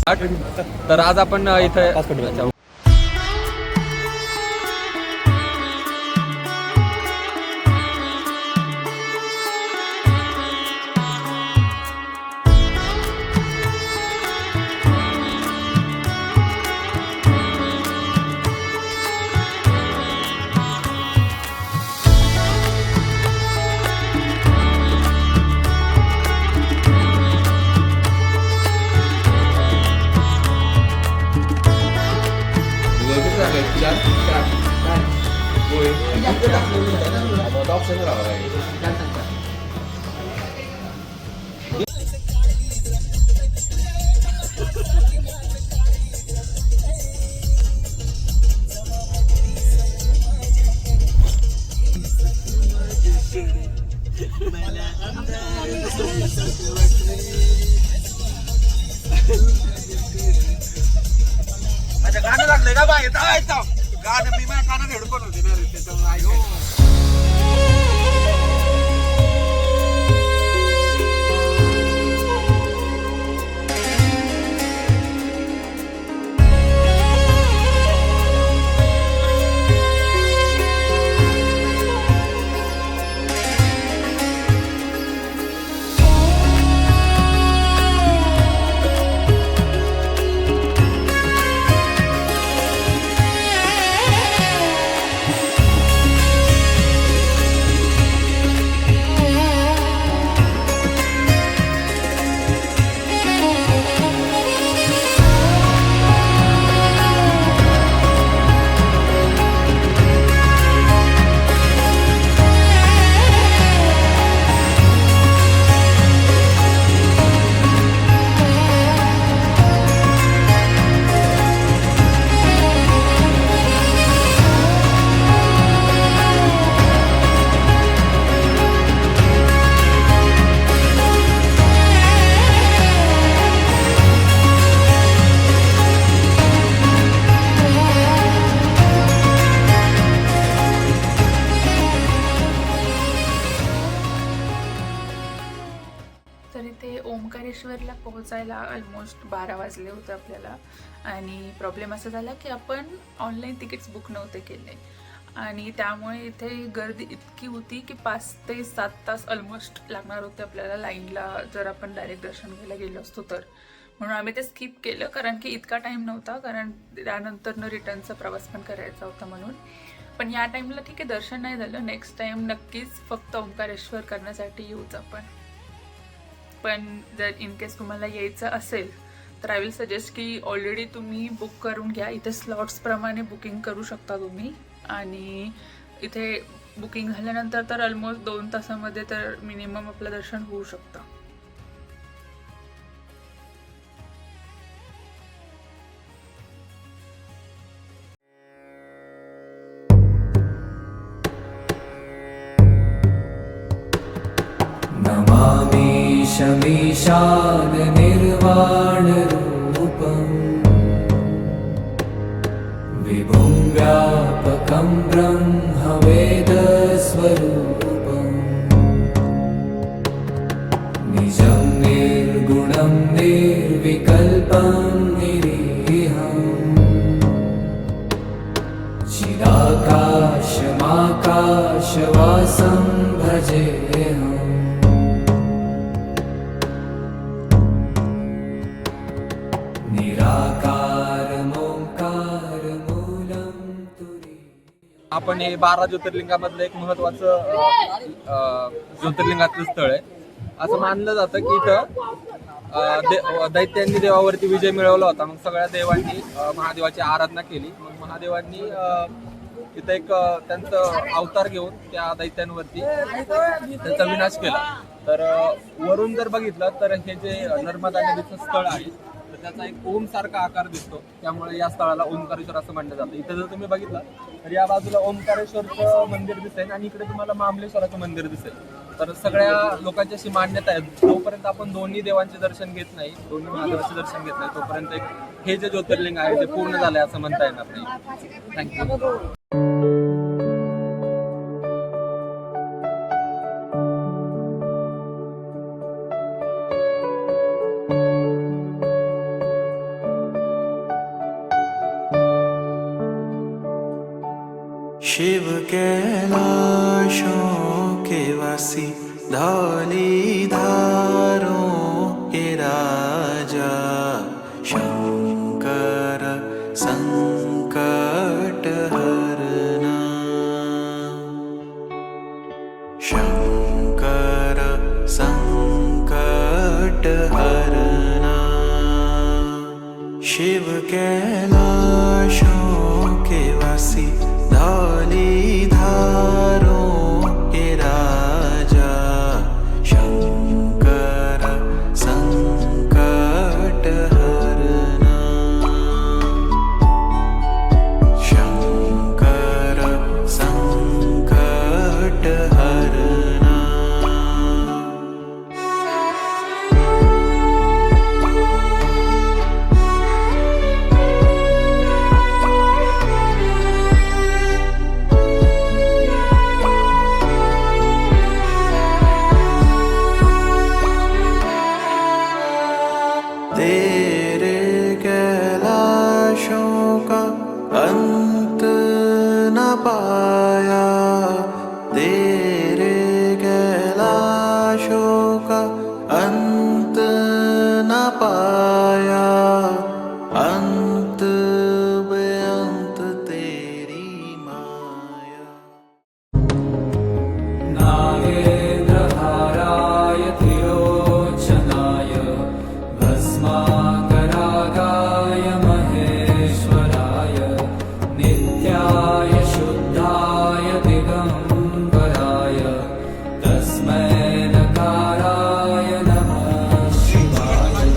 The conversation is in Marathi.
तर आज आपण इथं गाणं लागलंय का बाहेर गाणं मी माझ्या कानात हेडफोन होते ना रे त्याच्यामुळे तर इथे ओंकारेश्वरला पोहोचायला ऑलमोस्ट 12 वाजले होते आपल्याला. आणि प्रॉब्लेम असा झाला की आपण ऑनलाईन तिकीट्स बुक नव्हते केले आणि त्यामुळे इथे गर्दी इतकी होती की 5 ते 7 तास ऑलमोस्ट लागणार होते आपल्याला लाईनला जर आपण डायरेक्ट दर्शन घ्यायला गेलो असतो तर. म्हणून आम्ही ते स्किप केलं कारण की इतका टाईम नव्हता, कारण त्यानंतर रिटर्नचा प्रवास पण करायचा होता म्हणून. पण या टाईमला ठीक आहे, दर्शन नाही झालं. नेक्स्ट टाईम नक्कीच फक्त ओंकारेश्वर करण्यासाठी येऊच आपण. पण जर इन केस तुम्हाला यायचं असेल तर आय विल सजेस्ट की ऑलरेडी तुम्ही बुक करून घ्या. इथे स्लॉट्सप्रमाणे बुकिंग करू शकता तुम्ही आणि इथे बुकिंग झाल्यानंतर तर ऑलमोस्ट 2 तासामध्ये तर मिनिमम आपलं दर्शन होऊ शकतं. नमामि शमीशान निर्वाण रूपम् विभुं व्यापकं ब्रह्म वेद स्वरूपम् निजं निर्गुणं निर्विकल्पं निरीहम् चिदाकाशमाकाशवासं भजेऽहम् आपण हे 12 ज्योतिर्लिंगामधलं एक महत्वाचं ज्योतिर्लिंगाचं स्थळ आहे. असं मानलं जातं की इथं दैत्यांनी देवावरती विजय मिळवला होता. मग सगळ्या देवांनी महादेवाची आराधना केली. मग महादेवांनी इथं एक त्यांचं अवतार घेऊन त्या दैत्यांवरती त्यांचा विनाश केला. तर वरून जर बघितलं तर हे जे नर्मदा नदीचं स्थळ आहे तर त्याचा एक ओम सारखा आकार दिसतो, त्यामुळे या स्थळाला ओंकारेश्वर असं म्हणलं जातं. इथं जर तुम्ही बघितलं तर या बाजूला ओंकारेश्वरचं मंदिर दिसेल आणि इकडे तुम्हाला महाबळेश्वराचं मंदिर दिसेल. तर सगळ्या लोकांची अशी मान्यता आहे जोपर्यंत आपण दोन्ही देवांचे दर्शन घेत नाही, दोन्ही महादेवाचे दर्शन घेत नाही, तोपर्यंत हे जे ज्योतिर्लिंग आहे ते पूर्ण झालंय असं म्हणता येणार नाही. थँक्यू. शिव कैलाशों के वासी धौलीधारों के राजा शंकर संकट हरना शंकर संकट हरना शिव कैलाशों के वासी धौलीधारों के राजा शंकर संकट हरना शंकर संकट हरना तेरे कैलाशों का अंत न पाया तेरे कैलाशों का अंत न पाया अंत बेअंत तेरी माया नागेन्द्रहाराय त्रिलोचनाय भस्माकरागाय महेश्वराय नित्याय शुद्धाय दिगम्बराय तस्मै नकाराय नमः शिवाय